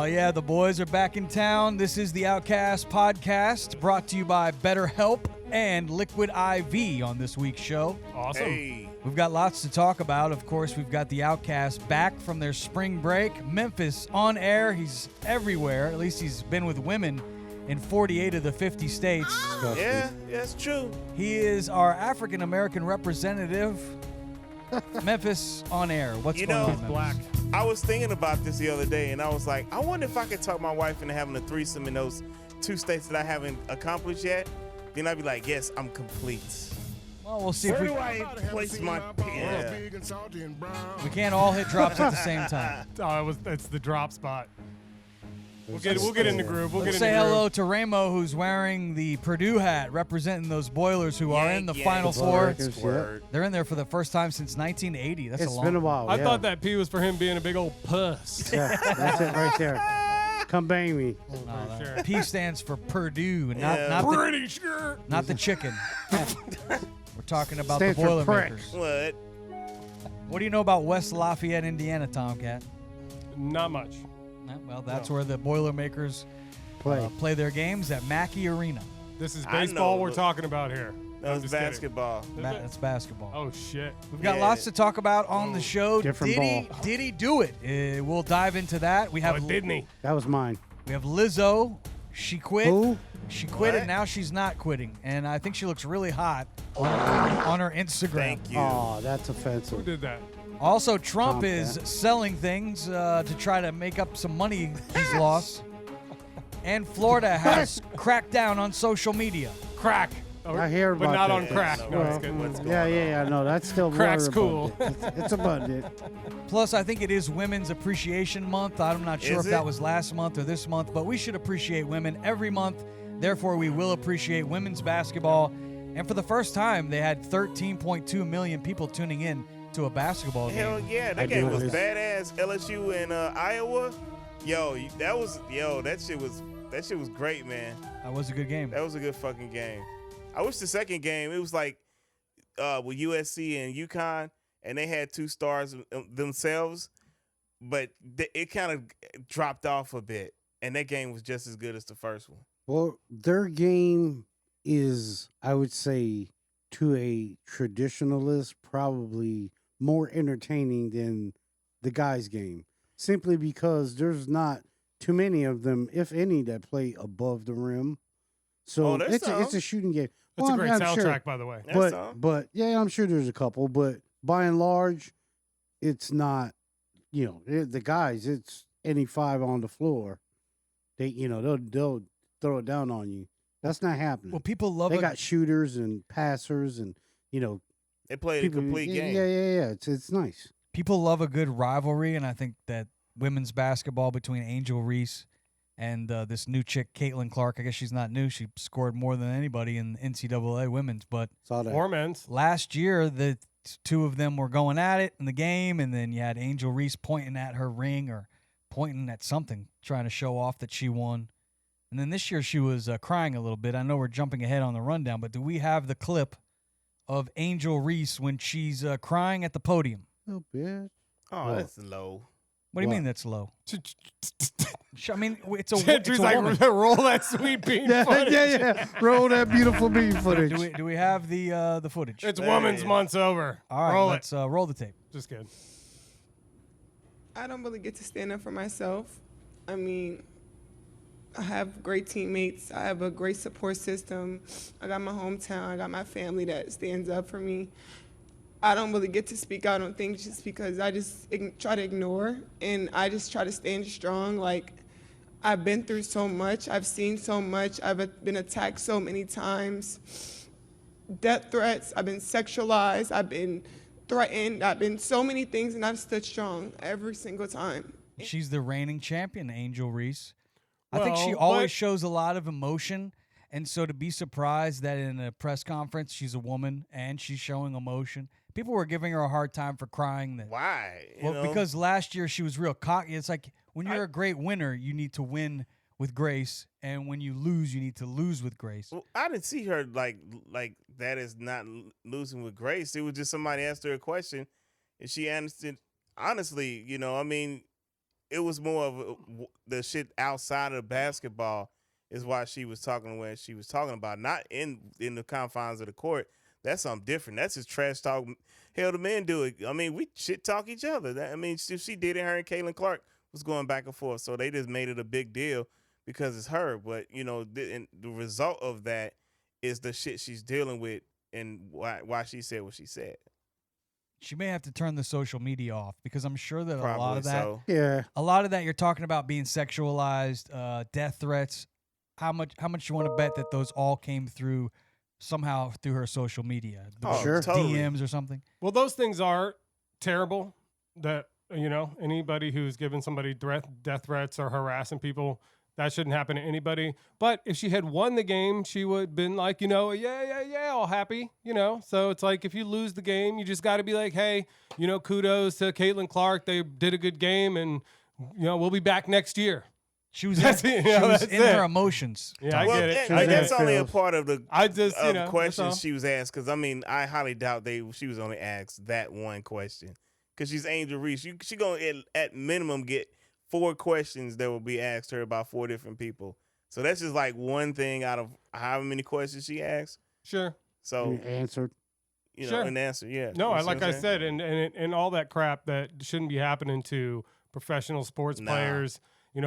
Oh, yeah, the boys are back in town. This is the Outcast Podcast, brought to you by BetterHelp and Liquid IV on this week's show. Awesome. Hey. We've got lots to talk about. Of course, we've got the Outcasts back from their spring break. Memphis on air. He's everywhere. At least he's been with women in 48 of the 50 states. Yeah, that's true. He is our African-American representative. Memphis on air. What's You going know, on, he's Memphis? black. I was thinking about this the other day, and I was like, I wonder if I could talk my wife into having a threesome in those 2 states that I haven't accomplished yet. Then I'd be like, yes, I'm complete. Well, we'll see if Where we... do I place my... Yeah. We can't all hit drops at the same time. Oh, it's the drop spot. We'll get in the groove. Let's say hello to Ramo, who's wearing the Purdue hat, representing those Boilers who are in the Final Four. Word. They're in there for the first time since 1980. That's It's a long been a while. I yeah. thought that P was for him being a big old puss. Yeah, that's it right there. Come bang me. No, For no. sure. P stands for Purdue, Yeah. not the chicken. We're talking about Stands the for prick. Boilermakers. What? What do you know about West Lafayette, Indiana, Tomkat? Not much. Well, that's where the Boilermakers Play. play their games at Mackey Arena. This is I baseball know. we're talking about here. That I'm was just kidding. basketball. That's basketball. Oh, shit. We've got Yeah. lots to talk about on the show. Different Did he do it? We'll dive into that. We have Oh, didn't he? That was mine. We have Lizzo. She quit. Who? She quit What? and now she's not quitting. And I think she looks really hot on her Instagram. Thank you. Oh, that's Who offensive. did that? Also, Trump Tomkat. is selling things to try to make up some money he's lost. And Florida has cracked down on social media. Crack. Oh, I hear but about not that. on crack. Yeah, No, Well, it's good. What's going yeah. No, that's still Crack's water cool. abundant. It's abundant. Plus, I think it is Women's Appreciation Month. I'm not sure Is if that it? was last month or this month, but we should appreciate women every month. Therefore, we will appreciate women's basketball. And for the first time, they had 13.2 million people tuning in to a basketball Hell game. yeah, I that game do was this. badass. LSU and Iowa. That shit was great, man. That was a good game. That was a good fucking game. I wish the second game, it was like with USC and UConn, and they had 2 stars themselves, but it kind of dropped off a bit, and that game was just as good as the first one. Well, their game is, I would say, to a traditionalist, probably more entertaining than the guys' game. Simply because there's not too many of them, if any, that play above the rim. So there's it's some. a shooting game. That's Well, a great I'm soundtrack, sure. by the way. That's some. But yeah, I'm sure there's a couple. But by and large, it's not. The guys. It's any 5 on the floor. They'll throw it down on you. That's not happening. Well, people love They it. got shooters and passers and They played people. a complete game. Yeah. It's nice. People love a good rivalry, and I think that women's basketball between Angel Reese and this new chick, Caitlin Clark. I guess she's not new. She scored more than anybody in NCAA women's. But Saw that. Or men's. last year, the 2 of them were going at it in the game, and then you had Angel Reese pointing at her ring or pointing at something, trying to show off that she won. And then this year she was crying a little bit. I know we're jumping ahead on the rundown, but do we have the clip of Angel Reese when she's crying at the podium? Oh, bitch. Oh, What? that's low. What do you What? mean that's low? I mean, it's a Drew's woman. like, roll that sweet bean footage. Yeah. Roll that beautiful bean footage. Do we have the footage? It's There Women's it is. Month's over. All right, roll it. let's roll the tape. Just kidding. I don't really get to stand up for myself. I mean, I have great teammates. I have a great support system. I got my hometown. I got my family that stands up for me. I don't really get to speak out on things just because I just try to ignore, and I just try to stand strong. Like, I've been through so much. I've seen so much. I've been attacked so many times. Death threats. I've been sexualized. I've been threatened. I've been so many things, and I've stood strong every single time. She's the reigning champion, Angel Reese. I think she Well, always but- shows a lot of emotion. And so to be surprised that in a press conference she's a woman and she's showing emotion, people were giving her a hard time for crying. That Why? You well, know? because last year she was real cocky. It's like when you're a great winner, you need to win with grace, and when you lose, you need to lose with grace. Well, I didn't see her like that is not losing with grace. It was just somebody asked her a question, and she answered honestly. You know, I mean, it was more of the shit outside of basketball is why she was talking where she was talking about, not in the confines of the court. That's something different. That's just trash talk. Hell, the men do it. I mean, we shit talk each other. She did it. Her and Caitlin Clark was going back and forth, so they just made it a big deal because it's her. But the result of that is the shit she's dealing with and why she said what she said. She may have to turn the social media off because I'm sure that Probably a lot of that, Yeah. a lot of that you're talking about being sexualized, death threats. How much you want to bet that those all came through somehow through her social media? Sure. Totally. DMs or something. Well, those things are terrible. That anybody who's giving somebody death threats or harassing people, that shouldn't happen to anybody. But if she had won the game, she would have been like, yeah, all happy, So it's like if you lose the game, you just got to be like, hey, kudos to Caitlin Clark. They did a good game, and we'll be back next year. She was in her emotions. Yeah, I Well, get it. and that's only a part of the that's questions all. she was asked. Because I highly doubt she was only asked that one question. Because she's Angel Reese, she gonna at minimum get 4 questions that will be asked her about 4 different people. So that's just like one thing out of however many questions she asked. Sure. So Answered. Sure. an answer, yeah. No, You see like what I'm I saying? said, and all that crap that shouldn't be happening to professional sports Nah. players.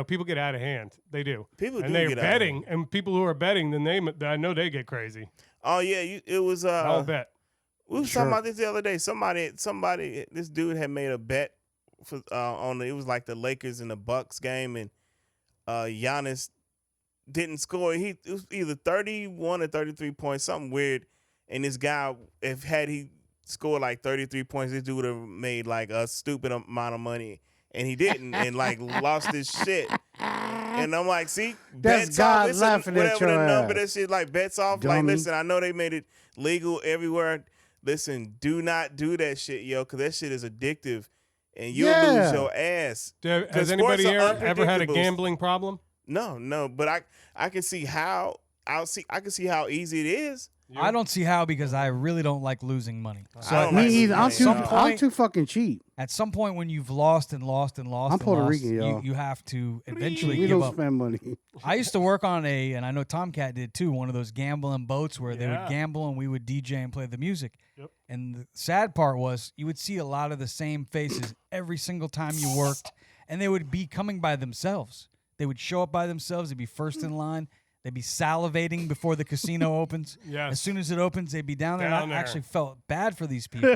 People get out of hand. They do. People and do they're get out of betting, and people who are betting, then I know they get crazy. Oh yeah, it was. I'll bet. We was Sure. talking about this the other day. Somebody, this dude had made a bet for it was like the Lakers and the Bucks game, and Giannis didn't score. It was either 31 or 33 points, something weird. And this guy, had he scored like 33 points, this dude would have made like a stupid amount of money. And he didn't, and like lost his shit. And I'm like, see, That's bets God off. Listen, laughing at whatever your the number ass. that shit like bets off. Dummy. Like, listen, I know they made it legal everywhere. Listen, do not do that shit, yo, because that shit is addictive, and you'll Yeah. lose your ass. Has sports anybody are ever had a unpredictables. gambling problem? No, but I can see how I can see how easy it is. I don't see how because I really don't like losing money. So I don't Me like either. I'm losing too, money at all. I'm too fucking cheap. at some point when you've lost and lost and lost, I'm and Puerto lost, Rican, y'all. you have to eventually We give don't up. spend money. I used to work on and I know Tomkat did too, one of those gambling boats where they would Yeah. gamble and we would DJ and play the music. Yep. And the sad part was you would see a lot of the same faces every single time you worked, and they would be coming by themselves. They would show up by themselves. They'd be first in line. They'd be salivating before the casino opens. Yes. As soon as it opens, they'd be down there. Down and I there. actually felt bad for these people.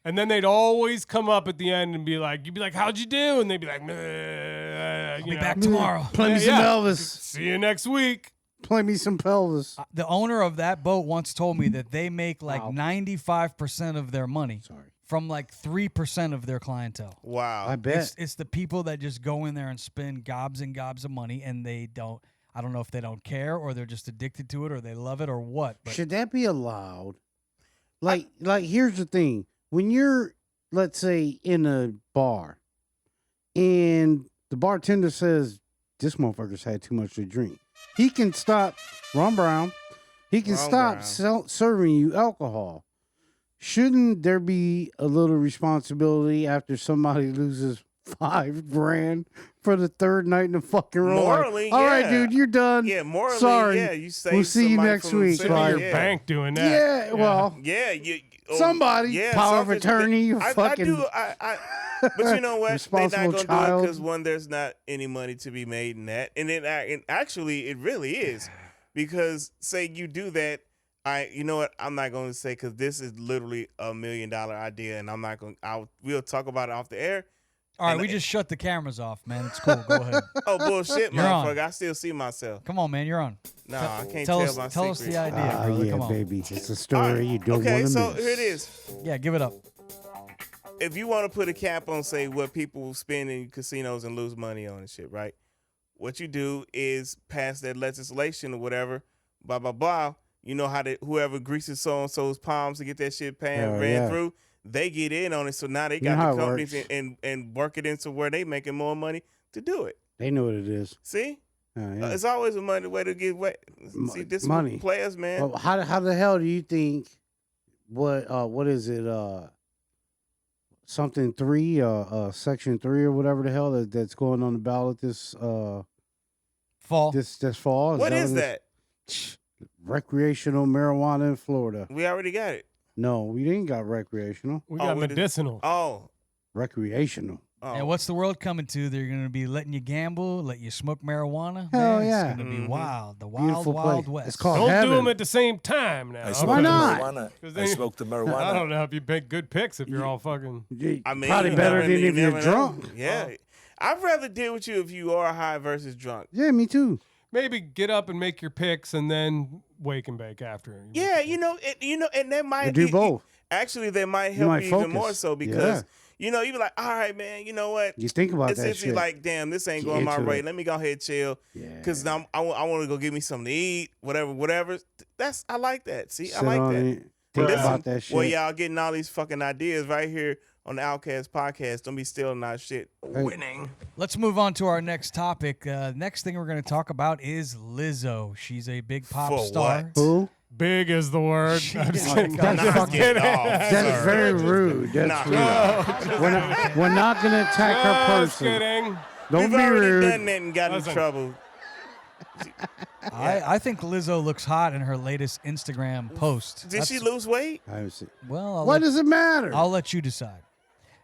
And then they'd always come up at the end and be like, you'd be like, how'd you do? And they'd be like, "Meh," I'll be back tomorrow. Play me some Yeah. Elvis. See you next week. Play me some pelvis. The owner of that boat once told me that they make like Wow. 95% of their money Sorry. from like 3% of their clientele. Wow. I bet. It's the people that just go in there and spend gobs and gobs of money, and I don't know if they don't care or they're just addicted to it or they love it or what. But Should that be allowed? Like here's the thing. When you're, let's say, in a bar and the bartender says, this motherfucker's had too much to drink, he can stop, Ron Brown, he can Ron stop Brown. serving you alcohol. Shouldn't there be a little responsibility after somebody loses $5,000 for the third night in the fucking row? Morally, All right, yeah. dude, you're done. Yeah, morally, Sorry. yeah. You say We'll see you somebody next from week. city, Sitting in Like, your yeah. bank doing that. Yeah, well, Yeah, somebody, power of something- attorney, you I fucking do. But you know what? They're not responsible gonna do it child. because one, there's not any money to be made in that, and then and actually, it really is because say you do that. You know what? I'm not going to say because this is literally $1 million idea, and I'm not going. We'll talk about it off the air. all right, and- we just shut the cameras off, man. It's cool. Go ahead. Oh bullshit, You're on. motherfucker! I still see myself. Come on, man. You're on. Nah, I can't Tell tell us, my tell us secret. the idea, brother. yeah, Come on. baby. It's a All story right, you don't okay, want to so miss. here it is. Yeah, give it up. If you want to put a cap on, say, what people spend in casinos and lose money on and shit, right? What you do is pass that legislation or whatever, blah, blah, blah. You know how whoever greases so-and-so's palms to get that shit Hell ran yeah. through, they get in on it. So now they You know got how the it companies works. and work it into where they making more money to do it. They know what it is. See? Yeah. It's always a money way to get wet. See, this money. players, man. Well, how the hell do you think? What is it? something 3, section 3 or whatever the hell that's going on the ballot this Fall. this fall. What is it that? Recreational marijuana in Florida. We already got it. No, we didn't got recreational. We got what is- medicinal. Oh. Recreational. Oh. And what's the world coming to? They're going to be letting you gamble, let you smoke marijuana. Hell Man, yeah. It's going to be Mhm. wild. The wild, Beautiful wild place. west. It's called Don't heaven. do them at the same time now. I Okay. smoked Why the not? marijuana. 'Cause I then- smoked the I marijuana. don't know if you make good picks if you're all fucking. I mean, probably you better never- than you if you're never know. drunk. Yeah. I'd rather deal with you if you are high versus drunk. Yeah, me too. Maybe get up and make your picks and then wake and bake after. Yeah, and that might You do be- both. Actually, that might help might you even focus. more so because you be like, all right, man, you know what? You think about that Essentially, shit. like, damn, this ain't Get going my into way. it. Let me go ahead and chill. Yeah. Because I want to go get me something to eat, whatever. I like that. See, I Sit like on that. it, think Listen, about that shit. Well, y'all getting all these fucking ideas right here on the Outcast Podcast. Don't be stealing our shit. Winning. Let's move on to our next topic. Next thing we're going to talk about is Lizzo. She's a big pop For star. what? Who? Big is the word. I'm just kidding. That's Knock fucking- it off, That's sir. very rude. That's Knock rude. it off. We're not going to attack her Just person. kidding. Don't We've be already rude. done that and got in Listen. trouble. I think Lizzo looks hot in her latest Instagram post. Did she lose weight? I haven't seen- Well, What does it matter? I'll let you decide.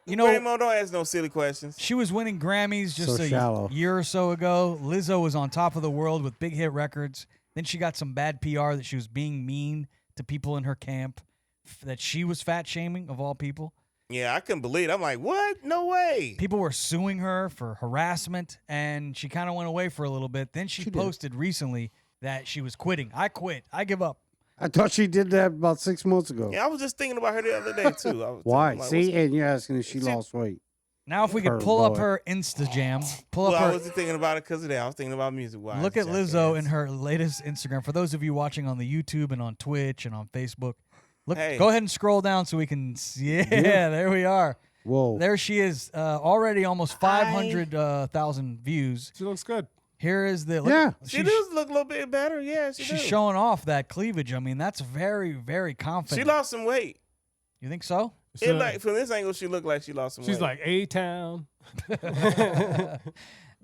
You know, Raymond, don't ask no silly questions. she was winning Grammys just So a shallow. year or so ago. Lizzo was on top of the world with big hit records. Then she got some bad PR that she was being mean to people in her camp, that she was fat shaming, of all people. Yeah, I couldn't believe it. I'm like, what? No way. People were suing her for harassment, and she kind of went away for a little bit. Then she She did. posted recently that she was quitting. I quit. I give up. I thought she did that about 6 months ago. Yeah, I was just thinking about her the other day, too. I was Why? thinking, like, See, and you're asking if she See- lost weight. Now, if we could Her pull up boy. her Instagram, pull well, up I her. wasn't thinking about it because of that. I was thinking about music-wise. Look at Lizzo jackass. in her latest Instagram. For those of you watching on the YouTube and on Twitch and on Facebook, look. Hey. Go ahead and scroll down so we can see. Yeah, there we are. Whoa. There she is. Already almost 500,000 views. She looks good. Here is the. Look, Yeah. She does look a little bit better. Yeah, she She's does. showing off that cleavage. I mean, that's very, very confident. She lost some weight. You think so? So- From this angle, she looked like she lost some weight. she's like A-Town.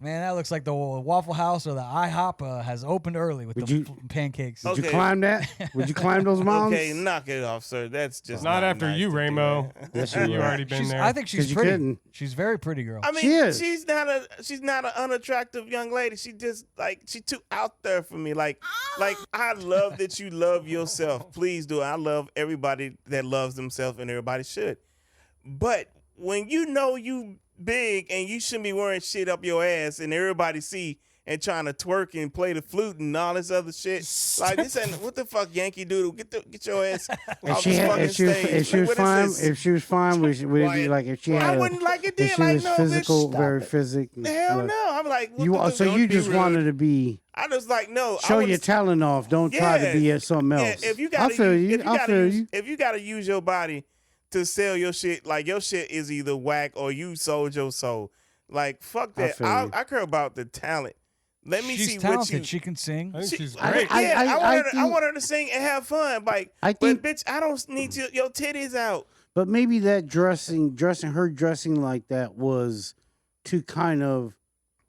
Man, that looks like the Waffle House or the IHOP has opened early with Would the you- pancakes. Oh, Did you Okay. climb that? Would you climb those mountains? Okay, knock it off, sir. That's just Not after nice you, to do Ramo. that. Yes, You you were. already been She's- there. I think she's 'Cause you pretty. couldn't. She's a very pretty girl. I mean, She is. she's not an unattractive young lady. She just she's too out there for me. Like I love that you love yourself. Please do. I love everybody that loves themselves, and everybody should. But when you know you big and you shouldn't be wearing shit up your ass, and everybody see and trying to twerk and play the flute and all this other shit, like this ain't what the fuck Yankee Doodle. Get your ass If off she, this had, fucking if she was, stage. if she Like, was what fine, is this? if she was fine, would it be like if she Well, had? I wouldn't like it if then. she Like was no, physical, bitch, very stop it. physical. Hell no. I'm like, what You the so don't you be just rude. wanted to be I just like no. I show was- your talent off. Don't try to be at something Yeah, else. if you I gotta, feel use, you. If you I gotta feel use, you. if you gotta use your body to sell your shit, like your shit is either whack or you sold your soul. Like fuck I that. feel I, you. I care about the talent. Let me She's see talented. what you. She can sing. I think she's I- great. yeah, I, want her to, I think- want her to sing and have fun. Like, I but think- bitch, I don't need your titties out. But maybe that dressing like that was to kind of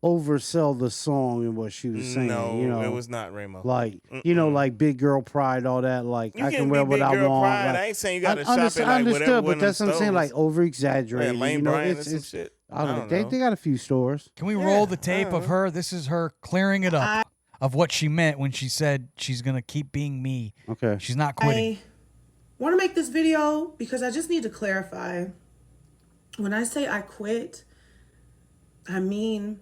oversell the song and what she was saying. No, you know, it was not Ramo. like you know, like big girl pride, all that. Like You I can can be wear what big I girl want. pride. like- I ain't saying you gotta I shop understood, it like understood, whatever. but that's what I'm saying. Like over yeah, exaggerated. Lane you know, Bryant and it's, some it's shit. I don't know. know. They got a few stores. Can we Yeah, roll the tape I of don't her? This is her clearing it up of what she meant when she said she's gonna keep being me. Okay. She's not quitting. I want to make this video because I just need to clarify. When I say I quit, I mean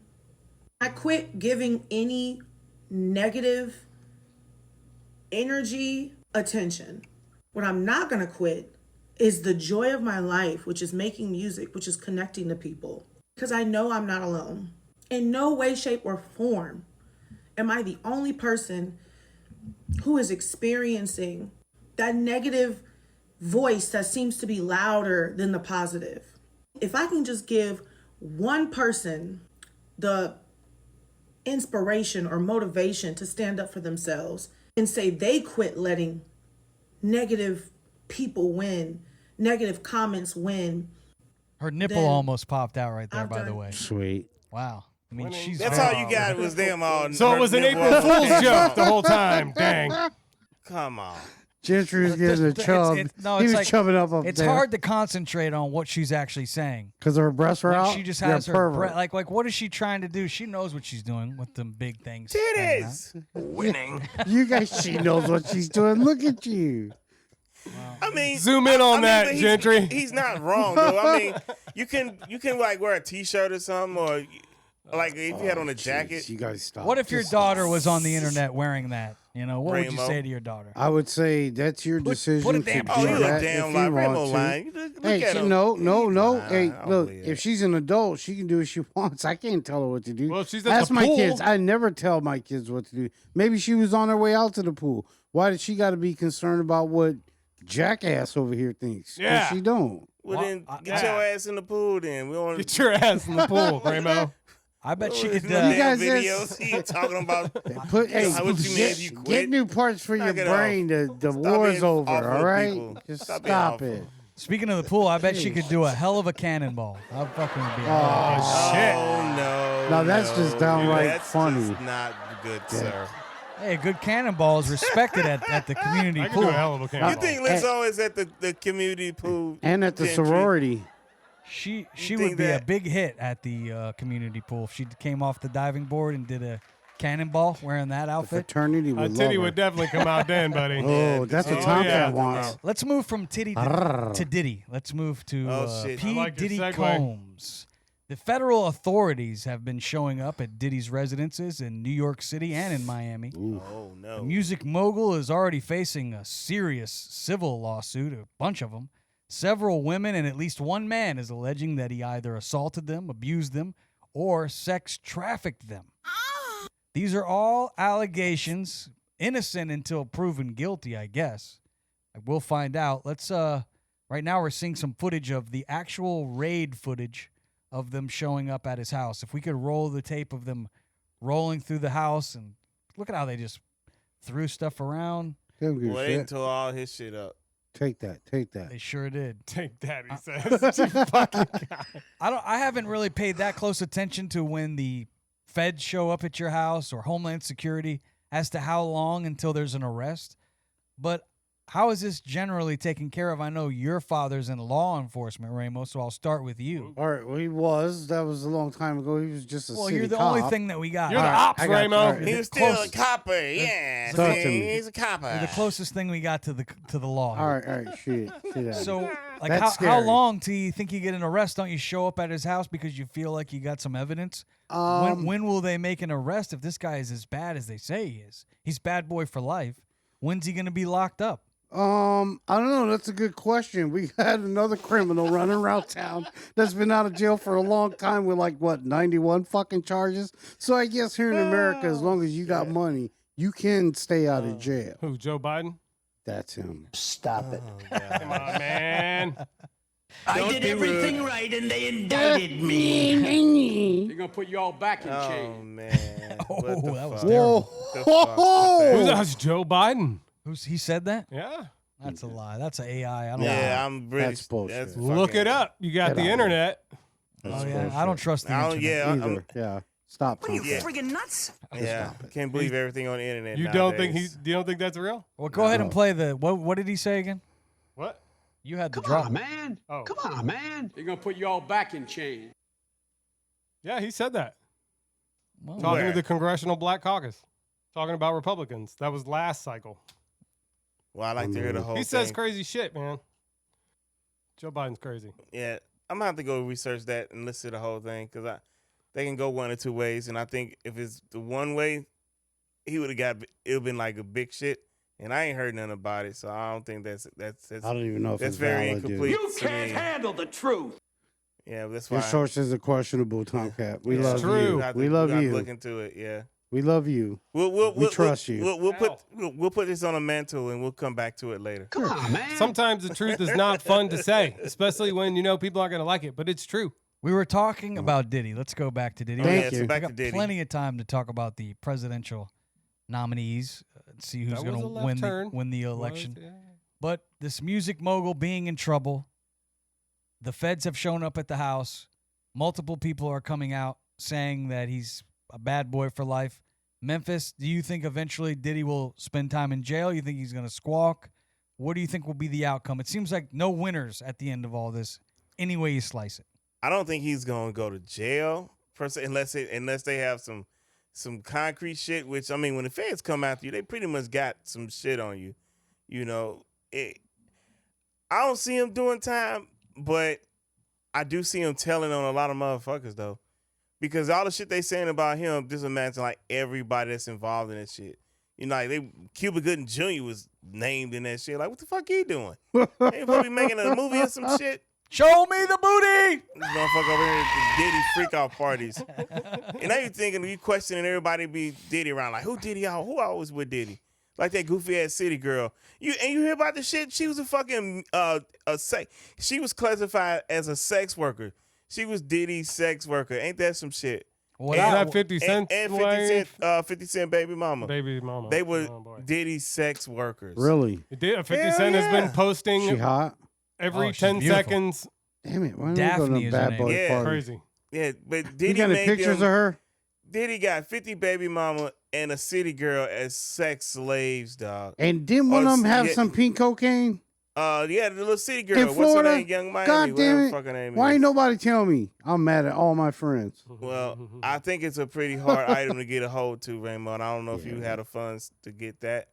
I quit giving any negative energy attention. What I'm not going to quit is the joy of my life, which is making music, which is connecting to people. Because I know I'm not alone. In no way, shape, or form am I the only person who is experiencing that negative voice that seems to be louder than the positive. If I can just give one person the inspiration or motivation to stand up for themselves and say they quit letting negative people win, negative comments win, Her nipple Then almost popped out right there, I've by the done- way. Sweet. Wow. I mean, Winning. she's That's very- all you got was them all. So it was an April Fool's joke the whole time. Dang. Come on. Gentry was getting a It's- chub. no, He it's was like- chubbing up It's there. hard to concentrate on what she's actually saying. Because her breasts were When out. she just You're has a her pervert. like what is she trying to do? She knows what she's doing with them big things. hanging out. Titties. You guys, she knows what she's doing. Look at you. I mean, Zoom in on that, but Gentry. He's not wrong though. I mean, you can like wear a T-shirt or something, or like if you had on a jacket. You guys stop. What if your Just- daughter was on the internet wearing that? You know, what would you Rainbow. say to your daughter? I would say that's your decision. put a to damn- do Oh, you a that damn if lie. you Rainbow want to. line. Look Hey, at him. no. He's Hey, lying. I don't look. believe If that. she's an adult, she can do what she wants. I can't tell her what to do. Well, if she's at Ask the my pool. kids. I never tell my kids what to do. Maybe she was on her way out to the pool. Why did she got to be concerned about what jackass over here thinks? 'Cause Yeah. she don't. Well, then get yeah. your ass in the pool. Then we want Get your ass in the pool, Rainbow. I bet she could. You guys videos. He talking about. Put hey, What you mean get, if you quit? get new parts for your Knock it off. brain. The Stop war's being over. awful All to right, people. just Stop being stop awful. it. Speaking of the pool, I bet she could do a hell of a cannonball. I fucking would be. Oh, shit. Oh no. Now, that's just downright that's funny. Just not good, sir. Hey, a good cannonball is respected at the community I can do a pool. hell of a You cannonball. think Lizzo is at the community pool And at the Gentry? sorority. She think would be a that- big hit at the community pool if she came off the diving board and did a cannonball wearing that The outfit. fraternity A would titty love would her. definitely come out then, buddy. Oh, that's what Oh, Tomkat yeah. wants. Let's move from titty to Diddy. Let's move to Oh, shit. P. I like your Diddy segue. Combs. The federal authorities have been showing up at Diddy's residences in New York City and in Miami. Oh The no. music mogul is already facing a serious civil lawsuit, a bunch of them. Several women and at least one man is alleging that he either assaulted them, abused them, or sex trafficked them. These are all allegations, innocent until proven guilty, I guess. We'll find out. Let's right now we're seeing some footage of the actual raid footage of them showing up at his house. If we could roll the tape of them rolling through the house, and look at how they just threw stuff around. They don't give a Well, they shit. tore all his shit up. Take that. Take that. They sure did. Take that, he says. You fucking guy. I haven't really paid that close attention to when the feds show up at your house or Homeland Security as to how long until there's an arrest. But how is this generally taken care of? I know your father's in law enforcement, Ramos, so I'll start with you. All right. Well, he was. That was a long time ago. He was just a Well, city you're the cop. only thing that we got. You're the You're ops, I got- Ramo. all right. He was still close. a copper. Yeah. Talk to See, me. he's a copper. the closest thing we got to the law. All right. All right. Shit. Shit. So, like, That's how scary. long till you think you get an arrest? Don't you show up at his house because you feel like you got some evidence? When will they make an arrest if this guy is as bad as they say he is? He's bad boy for life. When's he going to be locked up? I don't know. That's a good question. We had another criminal running around town that's been out of jail for a long time with 91 fucking charges. So I guess here in America, as long as you got money, you can stay out of jail. Who, Joe Biden? That's him. Stop it. Come on, man. I did everything right and they indicted me. They're gonna put you all back in Oh chain. man. What the that was fuck? terrible. The fuck was Who's that? that's Joe Biden? He said that? Yeah. That's a lie. That's an AI. I don't Yeah, I'm British. That's bullshit. Look it up. You got Get the out of internet. Oh yeah, I don't trust the I don't- internet. yeah, I'm- Either. Yeah. Stop. What are you Tomkat. friggin' nuts? Yeah, can't believe everything on the internet. You don't think nowadays. you don't think that's real? Well, go ahead and play the. What did he say again? What? You had the Come drop. on, man. Oh. Come on, man. They're gonna put you all back in chain. Yeah, he said that. Well, Talking Where? to the Congressional Black Caucus. Talking about Republicans. That was last cycle. Well, I like to hear the whole He thing. says crazy shit, man. Joe Biden's crazy. Yeah, I'm gonna have to go research that and listen to the whole thing because they can go one or two ways, and I think if it's the one way, he would have got it would been like a big shit, and I ain't heard nothing about it, so I don't think that's I don't even know if that's it's very valid, dude. incomplete. You to can't me. handle the truth. Yeah, but that's why. Your sources are questionable, Tomkat. We Yeah, love it's true. you. have to- We love gotta you. Look into it. Yeah. We love you. We trust you. We'll put this on a mantle and we'll come back to it later. Come on, man. Sometimes the truth is not fun to say, especially when you know people aren't gonna like it, but it's true. we were talking about Diddy. Let's go back to Diddy. Thank yeah, you. so I back got to Diddy. plenty of time to talk about the presidential nominees, see who's That going was to a left turn. win the election. Was, yeah. But this music mogul being in trouble, The feds have shown up at the house. Multiple people are coming out saying that he's a bad boy for life. Memphis, do you think eventually Diddy will spend time in jail? You think he's going to squawk? What do you think will be the outcome? It seems like no winners at the end of all this, any way you slice it. I don't think he's going to go to jail per se, unless they have some concrete shit, which, I mean, when the feds come after you, they pretty much got some shit on you. You know, I don't see him doing time, but I do see him telling on a lot of motherfuckers, though. Because all the shit they saying about him, just imagine, like, everybody that's involved in that shit. You know, like, Cuba Gooding Jr. was named in that shit. Like, what the fuck he doing? They probably making a movie or some shit. Show me the booty! This motherfucker over here at the Diddy freak-out parties. And now you thinking, you questioning everybody be Diddy around. Like, who Diddy out? Who always with Diddy? Like that goofy-ass city girl. You hear about the shit? She was a fucking, she was classified as a sex worker. She was Diddy's sex worker. Ain't that some shit? What that 50 Cent? And 50 Cent baby mama. Baby mama. They were Diddy's sex workers. Really? 50 Cent has been posting She hot? every she's 10 beautiful. seconds. Damn it. Why don't Daphne we go is to her bad name. boy Yeah. party? Crazy. Yeah, but You Diddy got any made pictures them, of her? Diddy got 50 baby mama and a city girl as sex slaves, dog. And didn't one of them have some pink cocaine? Yeah, the little city girl. In What's Florida? her name? Young Miami. God whatever damn the it. fucking name Why is. ain't nobody tell me? I'm mad at all my friends. Well, I think it's a pretty hard item to get a hold to, Raymond. I don't know if you had the funds to get that.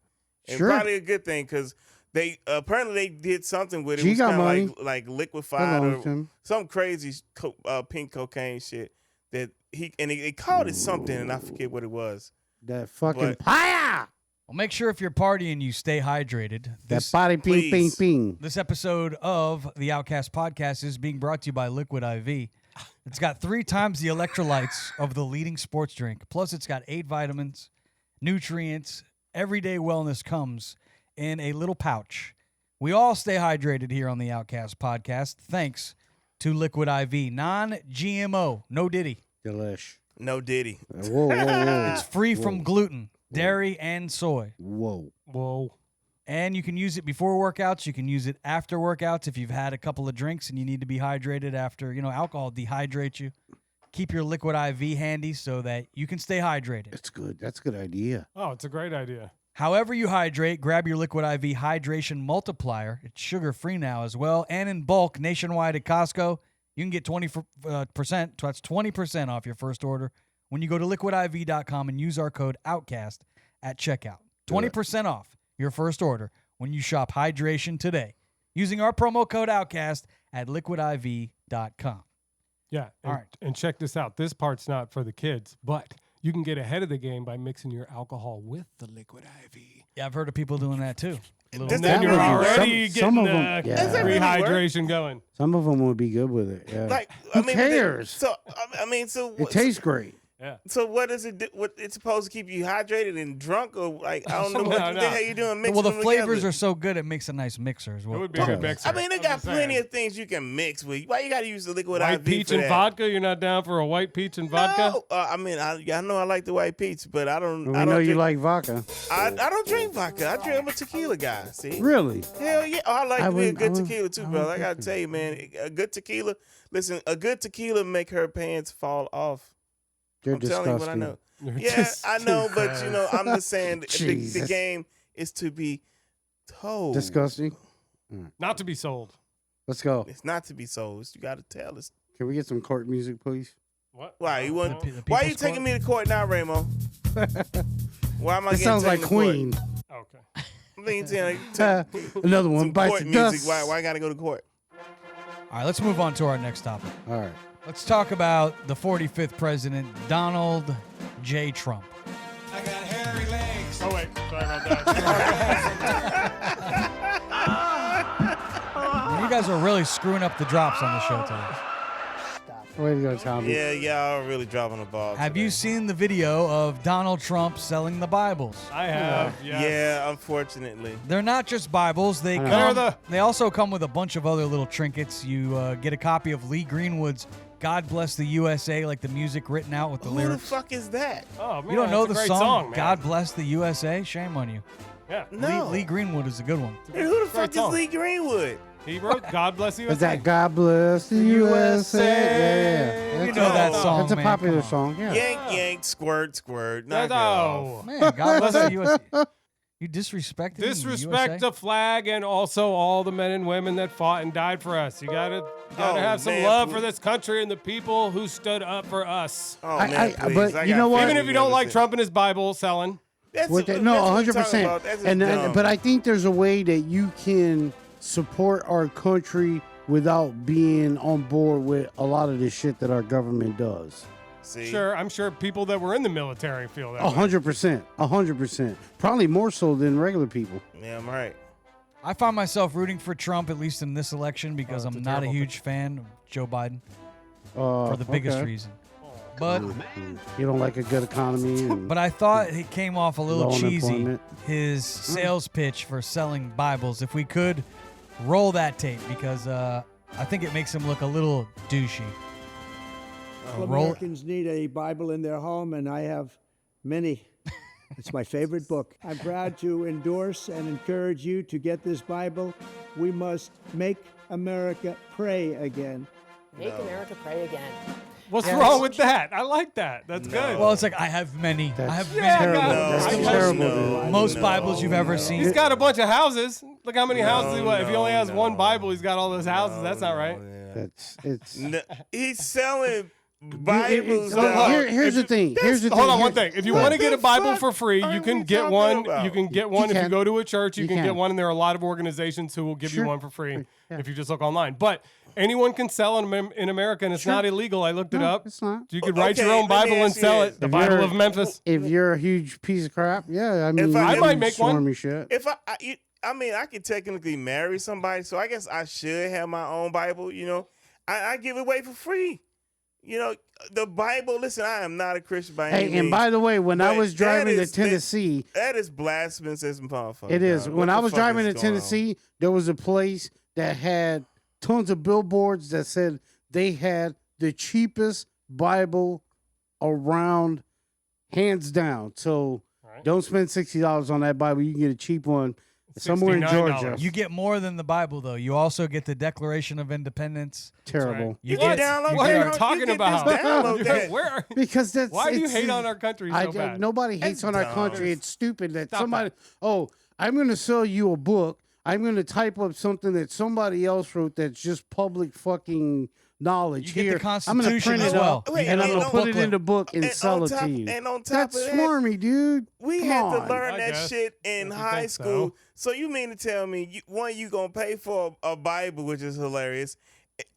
And Sure. probably a good thing because they apparently they did something with it. She It was got kinda money. like liquefied Hello, or Tim. some crazy pink cocaine shit that they called it something and I forget what it was. That fucking But- fire! Well, make sure if you're partying, you stay hydrated. That body ping, ping, please. ping. This episode of the Outcast Podcast is being brought to you by Liquid IV. It's got 3 times the electrolytes of the leading sports drink. Plus, it's got 8 vitamins, nutrients. Everyday wellness comes in a little pouch. We all stay hydrated here on the Outcast Podcast thanks to Liquid IV. Non-GMO. No Diddy. Delish. No Diddy. Whoa, whoa, whoa. It's free from gluten, dairy, and soy. Whoa. Whoa. And you can use it before workouts. You can use it after workouts if you've had a couple of drinks and you need to be hydrated after, alcohol dehydrates you. Keep your Liquid IV handy so that you can stay hydrated. That's good. That's a good idea. Oh, it's a great idea. However you hydrate, grab your Liquid IV Hydration Multiplier. It's sugar-free now as well. And in bulk, nationwide at Costco, you can get 20%. That's 20% off your first order when you go to liquidiv.com and use our code OUTCAST at checkout. 20% off your first order when you shop hydration today using our promo code OUTCAST at liquidiv.com. Yeah. All right. And check this out. This part's not for the kids, but you can get ahead of the game by mixing your alcohol with the Liquid IV. Yeah, I've heard of people doing that too. Does And that then you're really work? already Some getting of them- yeah. Does that really work? rehydration going. Some of them would be good with it. Yeah. Like, Who I mean, cares? So It tastes great. Yeah. So what does it do? What it's supposed to keep you hydrated and drunk, or like I don't know what No. the hell you doing mixing Well, the them flavors together? are so good, it makes a nice mixer as well. It would be a good mixer. I mean, they I'm got just plenty saying. of things you can mix with. Why you got to use the liquid White IV peach for and that? vodka? You're not down for a white peach and vodka? No, I mean, I know I like the white peach, but I don't. We I know don't you drink, like vodka. I don't drink vodka. I'm a tequila guy. See? Really? Hell yeah! Oh, I like I to be a wouldn't- good I wouldn't- tequila too, I bro. wouldn't I gotta think tell you, man, a good tequila. Listen, a good tequila make her pants fall off. You're I'm telling you what I disgusting. know. You're Yeah, just I know, too but I'm just saying the Jesus. game is to be told. Disgusting. Not to be sold. Let's go. It's not to be sold. You got to tell us. Can we get some court music, please? What? Why you want? The Why you People's taking Court? me to court now, Ramo? Why am I? It getting sounds taken like to court? Queen. Okay. I'm thinking Another one some bites court the music. dust. Why I gotta go to court? All right, let's move on to our next topic. All right. Let's talk about the 45th president, Donald J. Trump. I got hairy legs. Oh, wait. Sorry about that. You guys are really screwing up the drops on the show today. Way to go, Tommy. Yeah, y'all are really dropping the ball. Have today. you seen the video of Donald Trump selling the Bibles? I have. Yes. Yeah, unfortunately. They're not just Bibles. They I know. they also come with a bunch of other little trinkets. You get a copy of Lee Greenwood's "God Bless the USA," like the music written out with the Who lyrics. the fuck is that? Oh, man. You don't know that's the a great song man. "God Bless the USA"? Shame on you. Yeah. No. Lee Greenwood is a good one. Hey, who the Great fuck is song. Lee Greenwood? He wrote "God Bless USA." Is that God Bless the USA? Yeah. You know that song, That's a man. popular Come on. song. Yeah. Yank, yank, squirt, squirt. Knock it No. off. Man, God bless the USA. You disrespected Disrespect USA? the flag and also all the men and women that fought and died for us. You gotta Oh, have some man, love please. for this country and the people who stood up for us. Oh, man, please. but I you got know what? Even if you don't like family Trump and his Bible selling. That's With that's no, what we're 100%. talking about. That's And just dumb. but I think there's a way that you can support our country without being on board with a lot of the shit that our government does. See? Sure, I'm sure people that were in the military feel that way. 100%. 100%. Probably more so than regular people. Yeah, I'm right. I find myself rooting for Trump, at least in this election, because that's I'm a not a terrible huge fan of Joe Biden for the biggest okay. reason. But You don't like a good economy. And but I thought he came off a little Low cheesy. unemployment. His sales pitch for selling Bibles. If we could roll that tape, because I think it makes him look a little douchey. Roll. Americans need a Bible in their home, and I have many. It's my favorite book. I'm proud to endorse and encourage you to get this Bible. We must make America pray again. Make America pray again. What's wrong with that? I like that. That's good. Well, it's like I have many. I have many. terrible. God. That's I terrible, know. dude. Most Bibles you've ever seen. He's got a bunch of houses. Look how many houses he If he only has one no. Bible, he's got all those houses. That's not right. It's No, he's selling It- Bibles. Look, now. here's the thing. Here's the thing. Hold on, one Here- thing. If you look, want to get a the Bible fuck for free, are you we can get talking one. about? You can get one if you can. go to a church. You You can can. get one, and there are a lot of organizations who will give you Sure. one for free Yeah. if you just look online. But anyone can sell in America, and it's Sure. not illegal. I looked it No, up. it's not. You could write your Okay, own let me Bible and ask you sell this. it. The If Bible you're- of Memphis. If you're a huge piece of crap, yeah, I mean, I you might can make one. stormy shit. If I mean, I could technically marry somebody, so I guess I should have my own Bible. You know, I give it away for free. You know, the Bible. Listen, I am not a Christian by any Hey, means. and by the way, when I but was that driving to is- Tennessee, that is blasphemous as motherfucker. it is. dog. When What I the was fuck driving is to going on? Tennessee, there was a place that had tons of billboards that said they had the cheapest Bible around, hands down. So Right. don't spend $60 on that Bible. You can get a cheap one somewhere in $69. Georgia. You get more than the Bible, though. You also get the Declaration of Independence. Terrible. You get- can download. What are you that. talking can about? Just download that. Where are, Because that's why do you it's- hate on our country so bad? Nobody hates on our dumb. country. It's stupid that Stop somebody. Oh, I'm going to sell you a book. I'm going to type up something that somebody else wrote that's just public fucking knowledge. You get the Here, I'm going to Constitution print as it well. up Wait, and I'm and going to on- put it in the book and and sell on it top- to you. and on top That's of that, swarmy, dude. We Come had on. to learn I that guess. shit in If you high think so. school. So you mean to tell me, you gonna pay for a Bible, which is hilarious,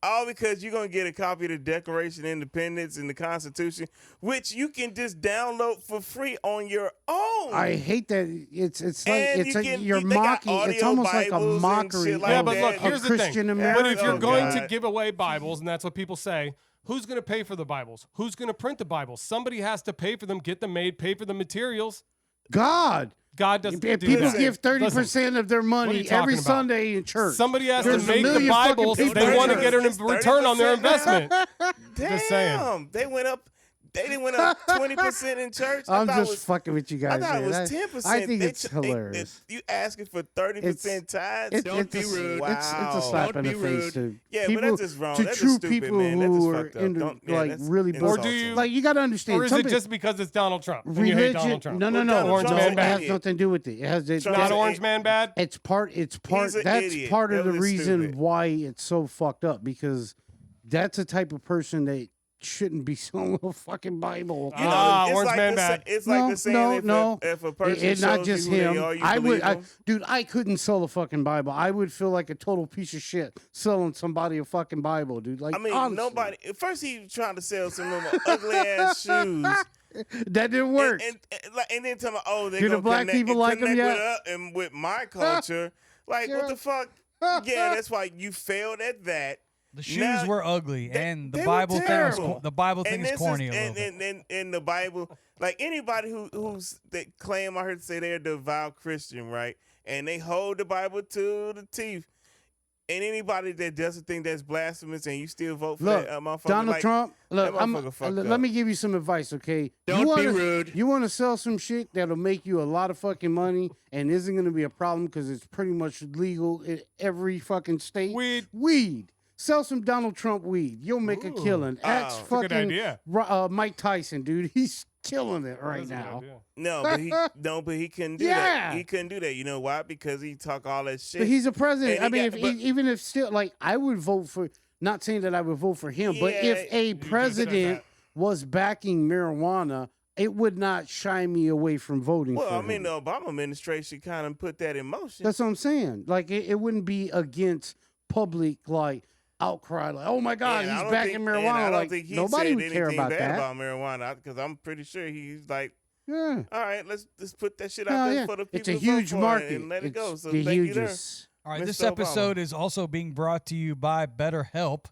all because you're gonna get a copy of the Declaration of Independence and the Constitution, which you can just download for free on your own. I hate that. It's like And it's you like can- you're they got mocking. It's audio almost like a Bibles and mockery. shit like Yeah, of but that. look, Of here's the Christian thing. America. But if you're Oh, going to God. give away Bibles, and that's what people say, who's going to pay for the Bibles? Who's going to print the Bibles? Somebody has to pay for them, get them made, pay for the materials. God. God doesn't do People that. give 30% Listen, of their what are money you talking every about? Sunday in church. somebody has There's to a make the million fucking Bibles. people They want to doing get a it. return on their 30% now? investment. Damn, Just saying. they went up. They didn't went up 20% in church. I I'm thought it just was- fucking with you I guys. thought it man. was 10%. I think They it's ch- hilarious. you asking for 30% tithes? It's Don't a, be rude. It's a slap in the face to Yeah, but people, that's just wrong. to That's true just stupid, people man. That's who just are fucked up. into Don't- yeah, like that's really. insulting. Or do you- Like you got to understand. Or is some it people- just because it's Donald Trump and you hate Donald Trump? No, Donald Orange Trump's man an bad. It has idiot. nothing to do with it. It has Trump's Not an Orange idiot. Man bad? It's part. He's an That's idiot. part of That the was reason stupid. why it's so fucked up because that's the type of person that shouldn't be selling a fucking Bible. You know, Ah, it's Orange like Man the bad. It's like the saying if a person It's not shows just you who him. they are, you I would, believe them. dude. I couldn't sell a fucking Bible. I would feel like a total piece of shit selling somebody a fucking Bible, dude. Like, I mean, honestly. nobody. First, he was trying to sell some of them ugly ass shoes. That didn't work. And then tell me, oh, they Do the gonna black connect, people like 'em connect yet? with us and with my culture. Like, what the fuck? Yeah, that's why you failed at that. The shoes Now, were ugly, and the they were Bible thing was terrible. the Bible thing And is this corny a little bit. and in the Bible, like anybody who's that claim, I heard say they're devout Christian, right? And they hold the Bible to the teeth. And anybody that doesn't think that's blasphemous and you still vote for Look, that motherfucker, Donald like, Trump. Look, that motherfucker fucked let up. me give you some advice, okay? Don't be rude. You want to sell some shit that'll make you a lot of fucking money and isn't going to be a problem because it's pretty much legal in every fucking state. Weed. Sell some Donald Trump weed. You'll make a killing. That's That's a good fucking idea. Mike Tyson, dude. He's killing it right That's a good now. idea. But he couldn't do that. He couldn't do that. You know why? Because he talk all that shit. But he's a president. And I he mean, got- even if still, like, I would vote for, not saying that I would vote for him, but Yeah, if a you just said president that. was backing marijuana, it would not shy me away from voting Well, for I him. mean, the Obama administration kind of put that in motion. That's what I'm saying. Like, it wouldn't be against public, like, outcry, like, oh my God, And I he's don't backing think- and marijuana. I don't Like, think he nobody said would care anything about bad that. about marijuana because I'm pretty sure he's like, Yeah. all right, let's put that shit out Hell there yeah. for the people It's a to vote huge for it market. and let it go. It's So the thank you there. hugest. All right, this Mr. Obama. episode is also being brought to you by BetterHelp.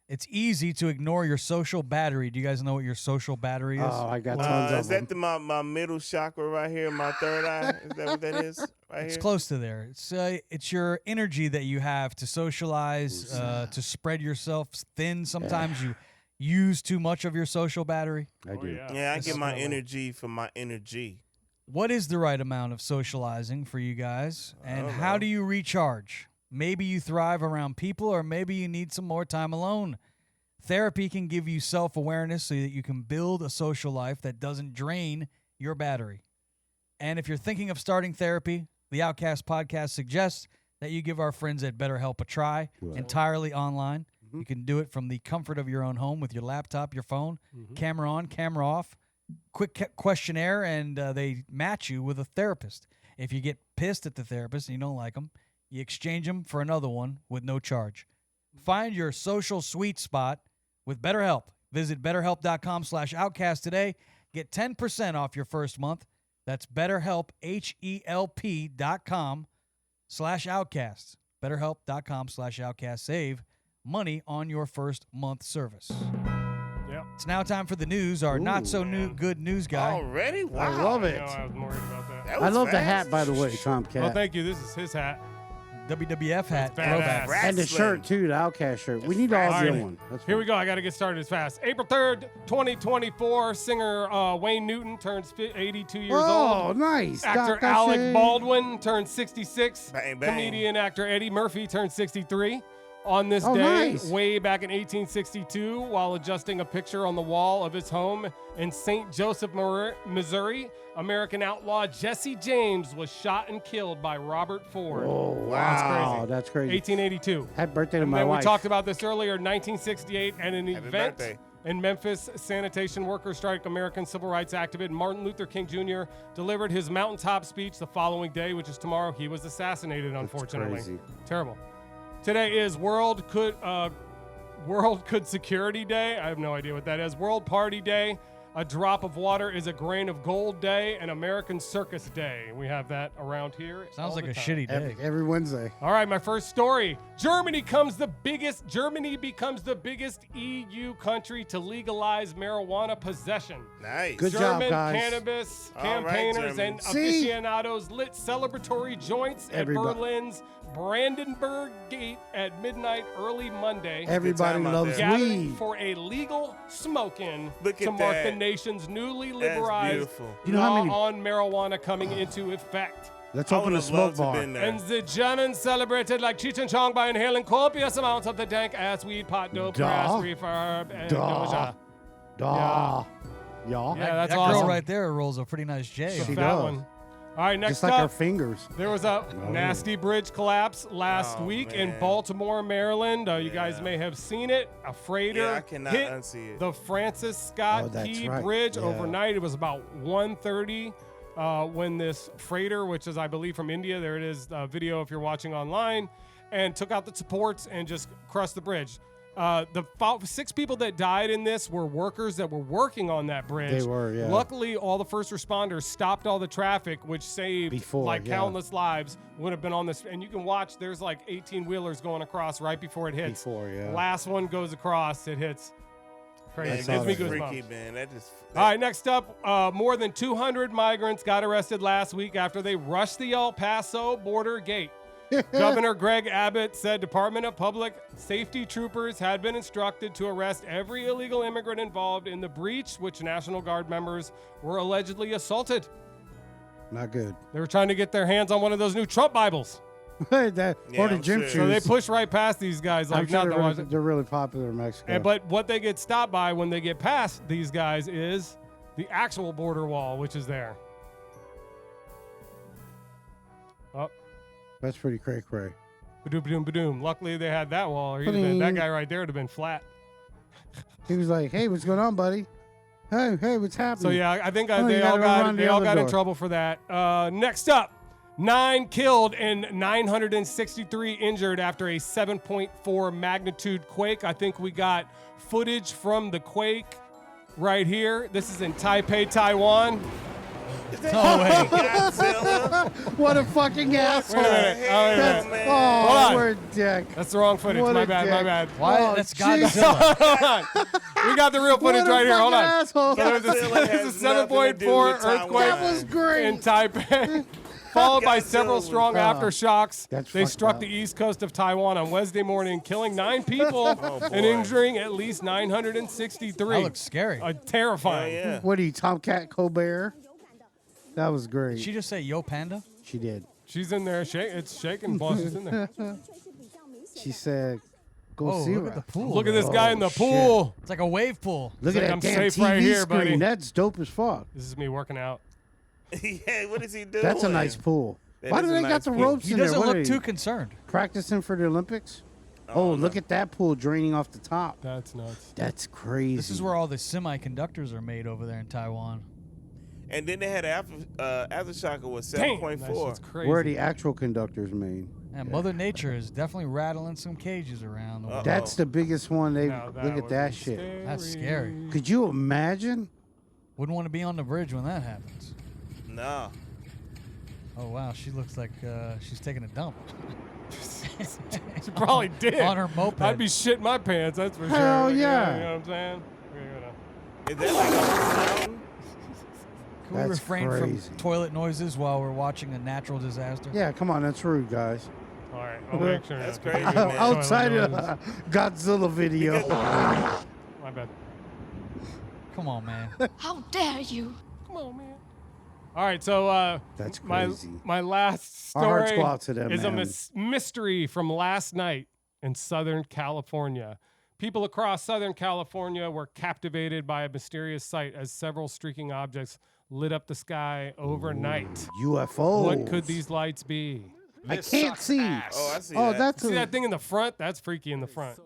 It's easy to ignore your social battery. Do you guys know what your social battery is? Oh, I got tons Is of them. that my middle chakra right here, my third eye? Is that what that is? Right It's here? close to there. It's your energy that you have to socialize, to spread yourself thin. Sometimes you use too much of your social battery. I do. Yeah, I get my energy from my energy. What is the right amount of socializing for you guys? And how do you recharge? Maybe you thrive around people, or maybe you need some more time alone. Therapy can give you self-awareness so that you can build a social life that doesn't drain your battery. And if you're thinking of starting therapy, the Outcast Podcast suggests that you give our friends at BetterHelp a try, entirely online. You can do it from the comfort of your own home with your laptop, your phone, camera on, camera off, quick questionnaire, and they match you with a therapist. If you get pissed at the therapist and you don't like them, you exchange them for another one with no charge. Find your social sweet spot with BetterHelp. Visit BetterHelp.com/Outcast today. Get 10% off your first month. That's BetterHelp, HELP.com/Outcasts. BetterHelp.com/Outcast. Save money on your first month service. Yep. It's now time for the news, our not-so-good news guy. Already? Wow. I love it. I was worried about that. That I was love the fast. hat, by the way, Tomkat. Well, thank you. This is his hat. WWF hat. That's throwback. badass. And the Wrestling. shirt, too, the Outcast shirt. We need to all wrestling. get one. That's Here fine. we go. I got to get started as fast. April 3rd, 2024, singer Wayne Newton turns 82 years Oh, old. nice. Actor Dr. Alec Shea. Baldwin turned 66. Bang, bang. Comedian actor Eddie Murphy turned 63. On this Oh, day, nice. way back in 1862, while adjusting a picture on the wall of his home in St. Joseph, Missouri, American outlaw Jesse James was shot and killed by Robert Ford. Oh, wow. That's crazy. 1882. Happy birthday to And my then wife. we talked about this earlier, 1968, at an Happy event birthday. in Memphis, sanitation workers strike. American civil rights activist Martin Luther King Jr. delivered his mountaintop speech the following day, which is tomorrow. He was assassinated, unfortunately. crazy. Terrible. Today is World Good Security Day. I have no idea what that is. World Party Day. A drop of water is a grain of gold day, and American Circus Day. We have that around here. Sounds all like the a time. shitty day. Every Wednesday. All right, my first story. Germany becomes the biggest EU country to legalize marijuana possession. Nice. Good job, German guys. cannabis All right, campaigners Germany. and See? aficionados lit celebratory joints at Everybody. Berlin's Brandenburg Gate at midnight early Monday. Everybody time out loves there. Gathered weed. for a legal smoke-in Look to at mark that. the nation's newly That's liberalized beautiful. You know how law many- on marijuana coming into effect. Let's I open would a have smoke loved to bar. been there. And the Germans celebrated like Cheech and Chong by inhaling copious amounts of the dank ass weed, pot, dope, Duh. grass, reverb, and Duh. doja. Duh. Yeah, Y'all. that's that awesome. girl right there rolls a pretty nice J. It's a She fat does. one. All right, next Just like her up, fingers. there was a nasty bridge collapse last Oh, week in man. Baltimore, Maryland. You guys Yeah. may have seen it. A freighter Yeah, I cannot hit unsee it. the Francis Scott Oh, that's Key right. Bridge Yeah. overnight. It was about 1:30 when this freighter, which is, I believe, from India, there it is, video if you're watching online, and took out the supports and just crushed the bridge. The 6 people that died in this were workers that were working on that bridge. They were, yeah. Luckily, all the first responders stopped all the traffic, which saved Before, yeah. countless lives. Would have been on this, and you can watch. There's like 18 wheelers going across right before it hits. Before, yeah. Last one goes across, it hits. Crazy. Man, It saw gives me that's that. goosebumps. freaky, man. That just. All right, next up, more than 200 migrants got arrested last week after they rushed the El Paso border gate. Governor Greg Abbott said Department of Public Safety troopers had been instructed to arrest every illegal immigrant involved in the breach, which National Guard members were allegedly assaulted. Not good. They were trying to get their hands on one of those new Trump Bibles. Or the gym shoes. So they push right past these guys like nothing. They're really popular in Mexico. But what they get stopped by when they get past these guys is the actual border wall, which is there. Oh. That's pretty cray-cray. Ba-doom, ba-doom, ba-doom. Luckily, they had that wall, or that guy right there would have been flat. He was like, "Hey, what's going on, buddy? Hey, what's happening?" So yeah, I think they all got in trouble for that. Next up, 9 killed and 963 injured after a 7.4 magnitude quake. I think we got footage from the quake right here. This is in Taipei, Taiwan. No way. What a fucking asshole. Wait a minute. Oh, Hold on. we're dick. That's the wrong footage. What My a bad. dick. Why? Oh, That's Jesus. Godzilla. Hold on. We got the real footage What a right here. Hold on. fucking asshole. So there's a 7.4 earthquake That was great. in Taipei, followed by several strong aftershocks. That's They fucked struck up. the east coast of Taiwan on Wednesday morning, killing 9 people and injuring at least 963. That looks scary. Terrifying. Yeah. What are you, Tomkat Colbert? That was great. Did she just say "Yo, Panda"? She did. She's in there. It's shaking while she's in there. She said, "Go Oh, see look her." at the pool. Look at this man. guy in the pool. It's like a wave pool. Look It's at like that I'm damn safe TV right here, screen. buddy. That's dope as fuck. This is me working out. Yeah, what is he doing? That's a nice pool. That Why is do a they nice got the pool. ropes He in there? doesn't What are look they, too concerned. practicing for the Olympics? Oh, look at that pool draining off the top. That's nuts. That's crazy. This is where all the semiconductors are made over there in Taiwan. And then they had aftershock was Damn, 7.4. that shit's crazy. where are the actual conductors made? And Mother Nature is definitely rattling some cages around. The world. That's the biggest one. They Now look at would that be shit. That's scary. Could you imagine? Wouldn't want to be on the bridge when that happens. No. Oh wow, she looks like she's taking a dump. She probably did. On her moped. I'd be shitting my pants, that's for sure. Hell Like, yeah. You know what I'm saying? Is that like a mountain? Can we That's refrain crazy. from toilet noises while we're watching a natural disaster? Yeah, come on, that's rude, guys. All right, I'll make sure. That's that- crazy, man. Outside of Godzilla video. My bad. Come on, man. How dare you? Come on, man. All right, so That's my crazy. last Our hearts story go out to them, is a man. mystery from last night in Southern California. People across Southern California were captivated by a mysterious sight as several streaking objects lit up the sky overnight. UFO. What could these lights be? I can't see. Oh, I see Oh, that. that's See a, that thing in the front? That's freaky in the front.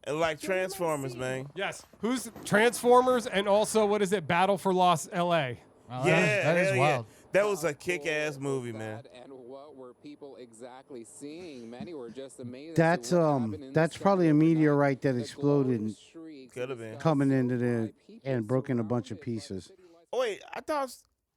And like Transformers, man. Yes. Who's Transformers and also, what is it, Battle for Lost L.A.? Oh, Yeah, that is hell wild. Yeah. That was a kick-ass movie, man. And what were people exactly seeing? Many were just amazed. that's probably a meteorite that exploded and Could have been. coming into the and broke in a bunch of pieces. Oh, wait,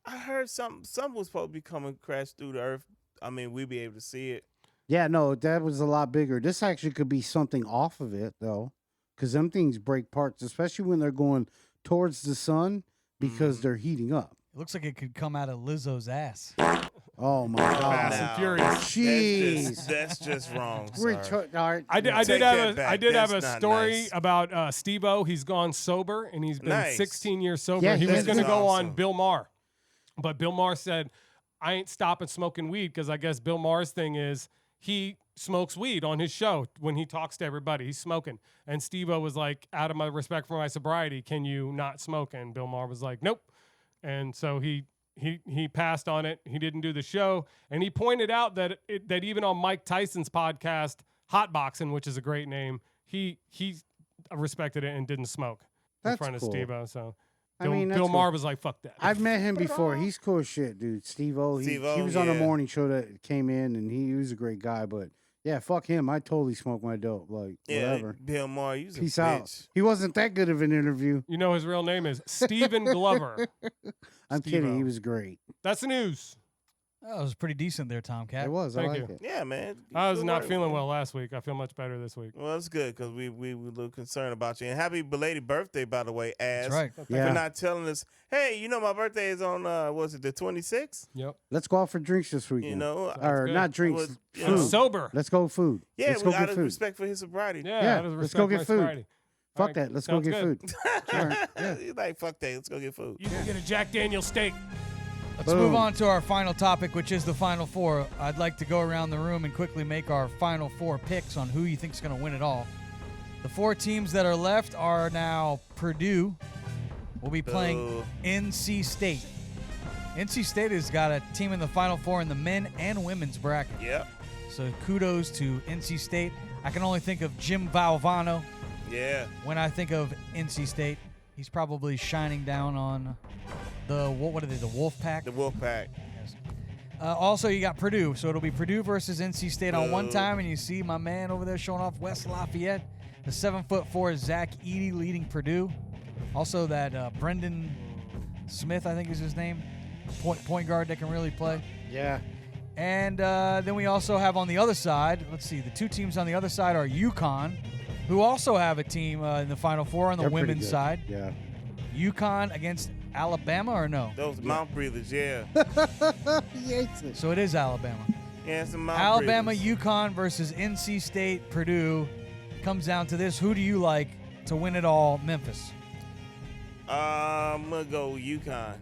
I heard something was supposed to be coming crash through the earth. I mean, we'd be able to see it. Yeah, no, that was a lot bigger. This actually could be something off of it though, because them things break parts, especially when they're going towards the sun because they're heating up. It looks like it could come out of Lizzo's ass. Oh my God! Fast and Furious. Jeez, That's just wrong. We're Sorry. all right. I did Take that back. I did have a That's not story nice. about Steve-O. He's gone sober, and he's been Nice. 16 years sober. Yeah, he he was is. going to go Awesome. on Bill Maher, but Bill Maher said, I ain't stopping smoking weed, because I guess Bill Maher's thing is he smokes weed on his show when he talks to everybody. He's smoking. And Steve-O was like, out of my respect for my sobriety, can you not smoke? And Bill Maher was like, nope. And so he passed on it. He didn't do the show. And he pointed out that that even on Mike Tyson's podcast, Hotboxing, which is a great name, he respected it and didn't smoke in That's front of cool. Steve-O. So I Bill, mean, that's Bill cool. Maher was like, fuck that. I've met him before. He's cool as shit, dude. Steve-O. He Steve-O, was on a yeah. morning show that came in, and he was a great guy. But yeah, fuck him. I totally smoke my dope. Like Yeah, whatever. Bill Maher, you a Peace bitch. out. He wasn't that good of an interview. You know his real name is Stephen Glover. I'm Steve-O. kidding. He was great. That's the news. Oh, it was pretty decent there, Tomkat. It was. Thank I like you. it. Yeah, man. I was Good not work, feeling man. well last week. I feel much better this week. Well, it's good because we were a little concerned about you. And happy belated birthday, by the way, That's As. right. Yeah. For not telling us, hey, you know my birthday is on, was it the 26th? Yep. Let's go out for drinks this weekend. You know? or good. not drinks, Was- you I'm know. food. sober. Let's go food. Yeah, let's we go out get of food. respect for his sobriety. Yeah, let's go get food. Friday. Fuck All right, that. Let's go sounds get good. food. All right, yeah. He's like, fuck that. Let's go get food. You can get a Jack Daniel steak. Let's Boom. move on to our final topic, which is the Final Four. I'd like to go around the room and quickly make our Final Four picks on who you think is going to win it all. The 4 teams that are left are now Purdue. Will be playing NC State. NC State has got a team in the Final Four in the men and women's bracket. Yep. So kudos to NC State. I can only think of Jim Valvano Yeah. when I think of NC State. He's probably shining down on the, what are they, the Wolfpack? The Wolfpack. Yes. Also, you got Purdue. So it'll be Purdue versus NC State on one Boo. time, and you see my man over there showing off West Lafayette. The 7'4" Zach Edey leading Purdue. Also, that Brendan Smith, I think is his name, point guard that can really play. Yeah. And then we also have on the other side, let's see, the 2 teams on the other side are UConn, who also have a team in the Final Four on the They're pretty women's good. side. Yeah. UConn against Alabama or no? Those mouth breathers, yeah. He hates it. So it is Alabama. Yeah, some mouth Alabama, breathers. UConn versus NC State, Purdue. Comes down to this. Who do you like to win it all? Memphis. I'm going to go UConn.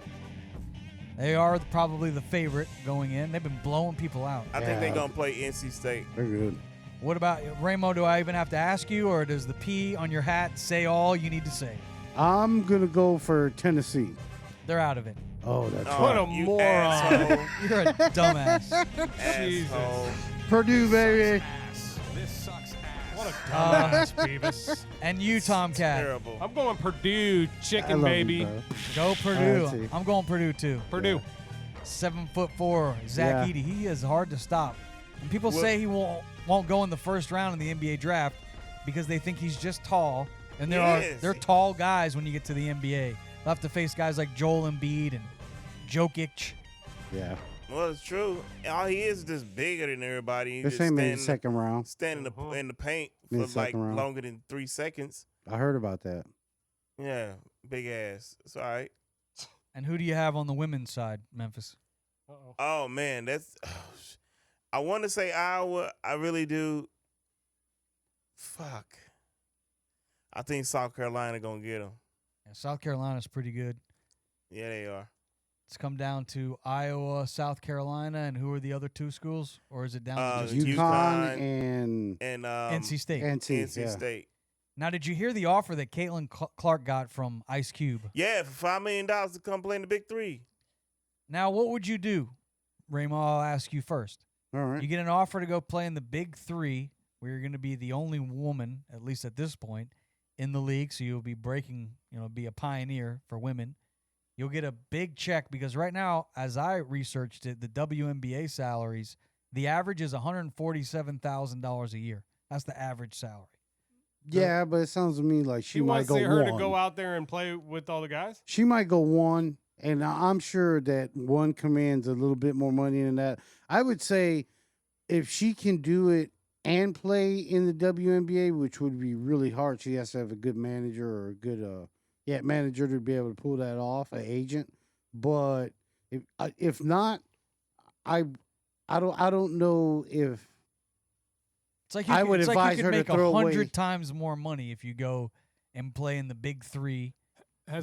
They are probably the favorite going in. They've been blowing people out. I think they're going to play NC State. They're good. What about Ramo? Do I even have to ask you, or does the P on your hat say all you need to say? I'm going to go for Tennessee. They're out of it. Oh, that's Oh, What a you moron. asshole. You're a dumbass. Asshole. Purdue, baby. This sucks ass. What a dumbass, Beavis. And you, Tomkat. Terrible. I'm going Purdue, I chicken love baby. you, bro. Go Purdue. Let's see. I'm going Purdue too. Purdue. 7'4", Zach Yeah. Edey. He is hard to stop. And people Well- say he won't go in the first round in the NBA draft because they think he's just tall. And Yes. they're tall guys when you get to the NBA. They'll have to face guys like Joel Embiid and Jokic. Yeah. Well, it's true. All he is just bigger than everybody. He This just ain't made stand the second round. stand in the paint In for the like second round. longer than 3 seconds. I heard about that. Yeah, big ass. It's all right. And who do you have on the women's side, Memphis? Uh-oh. Oh man, that's. I want to say Iowa. I really do. Fuck. I think South Carolina gonna get them. Yeah, South Carolina's pretty good. Yeah, they are. It's come down to Iowa, South Carolina, and who are the other 2 schools? Or is it down to just UConn UConn and And NC State? NC yeah. State. Now, did you hear the offer that Caitlin Clark got from Ice Cube? Yeah, for $5 million to come play in the Big Three. Now, what would you do? Raymond, I'll ask you first. All right. You get an offer to go play in the Big Three, where you're going to be the only woman, at least at this point, in the league. So you'll be breaking, be a pioneer for women. You'll get a big check because right now, as I researched it, the WNBA salaries, the average is $147,000 a year. That's the average salary. Yeah, but it sounds to me like she You might want go her one. to go out there and play with all the guys? She might go one, and I'm sure that one commands a little bit more money than that. I would say if she can do it and play in the WNBA, which would be really hard, she has to have a good manager or a good manager to be able to pull that off, an agent. But if not, I don't know if It's like I would advise you could her to make throw away. 100 times more money if you go and play in the Big Three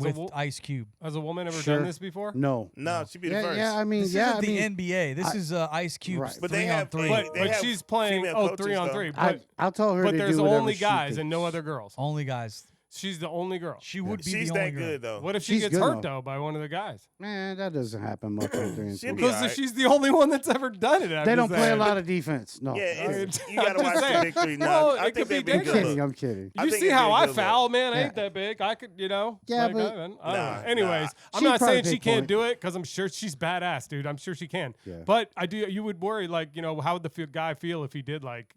with Ice Cube. Has a woman ever Sure. done this before? no. No, she'd be the first. Yeah, I mean, This yeah, isn't I mean, the NBA. This is Ice Cube's Right. But 3 they on have- 3. They But have she's playing female 3 on coaches, 3. though. I'll tell her But to there's do whatever only she guys thinks. and no other girls. Only guys. She's the only girl. She would be She's the only that girl. good though. What if she She's gets good hurt enough. though by one of the guys? Man, that doesn't happen much out there. in She'll be Tennessee. Because all right. she's the only one that's ever done it. I'm They don't just play a saying. lot of defense. No. Yeah, it's, I'm you got to just watch the saying. Big Three. No, Well, I it think could be they'd be I'm a good dangerous. kidding. look. I'm kidding. I You think see it'd how be a I good foul, look. man? I Yeah. ain't that big. I could, Yeah, like, but- I don't Nah, know. Anyways, I'm She'd not probably saying she pick can't point. do it because I'm sure she's badass, dude. I'm sure she can. Yeah. But you would worry, like, how would the guy feel if he did, like,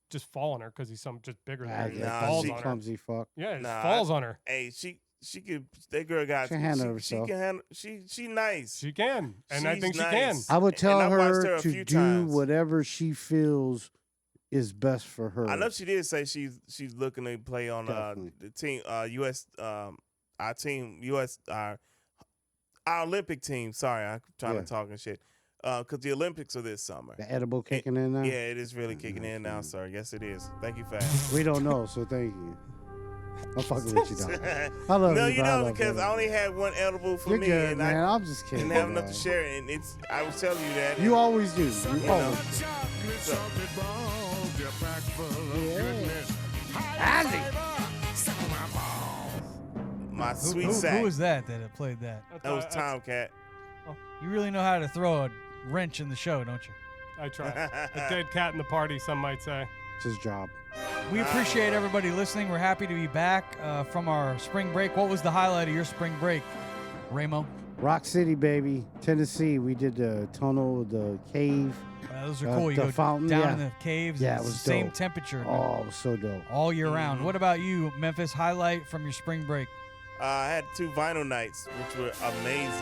just fall on her because he's just bigger than her and Nah, falls she on her. Clumsy fuck. Yeah, it Nah, falls on her. Hey, That girl got. She handle herself. She can handle. She nice. She can, and I She's think nice. she can. I would tell And I watched her a to few do times. whatever she feels is best for her. I know she did say she's looking to play on Definitely. the team US our team US our Olympic team. Sorry, I'm trying to talk and shit. Because the Olympics are this summer. The edible kicking in now? Yeah, it is really kicking in now, sir. Yes, it is. Thank you for asking. We don't know, so thank you. I'm fucking with you, dog. I love No, you, you bro. I know, love because you. I only had one edible for You're me, good, and man. I I'm just kidding. didn't have enough to man. share. And I was telling you that. You always do. You know. always do. So, my sweet sack. Who was that played that? That was Tomkat. You really know how to throw a wrench in the show, don't you? I try. A dead cat in the party, some might say. It's his job. We appreciate everybody listening. We're happy to be back from our spring break. What was the highlight of your spring break, Ramo? Rock City, baby. Tennessee. We did the tunnel, the cave. Those are cool. You the go fountain, down yeah. in the caves. Yeah, and it it's was the same dope. temperature Oh, it was so dope. all year round. What about you, Memphis? Highlight from your spring break? I had 2 vinyl nights, which were amazing.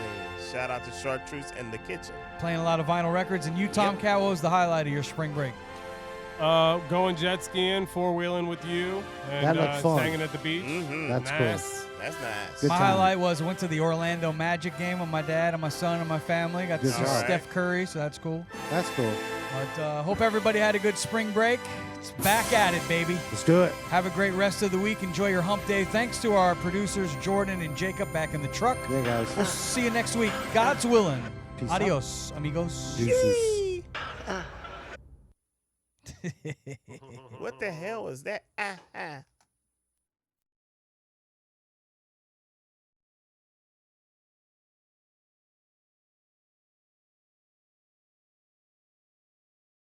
Shout out to Chartreuse and the Kitchen. Playing a lot of vinyl records. And you, Tomkat, what was the highlight of your spring break? Going jet skiing, 4-wheeling with you, and That looked fun. hanging at the beach. That's cool. Nice. That's nice. Good My time. highlight was I went to the Orlando Magic game with my dad and my son and my family. Got to Good see job. Steph Curry, so that's cool. That's cool. But hope everybody had a good spring break. It's back at it, baby. Let's do it. Have a great rest of the week. Enjoy your hump day. Thanks to our producers, Jordan and Jacob, back in the truck. Yeah, guys. We'll see you next week. God's willing. Peace out. Adios, amigos. Deuces. What the hell is that?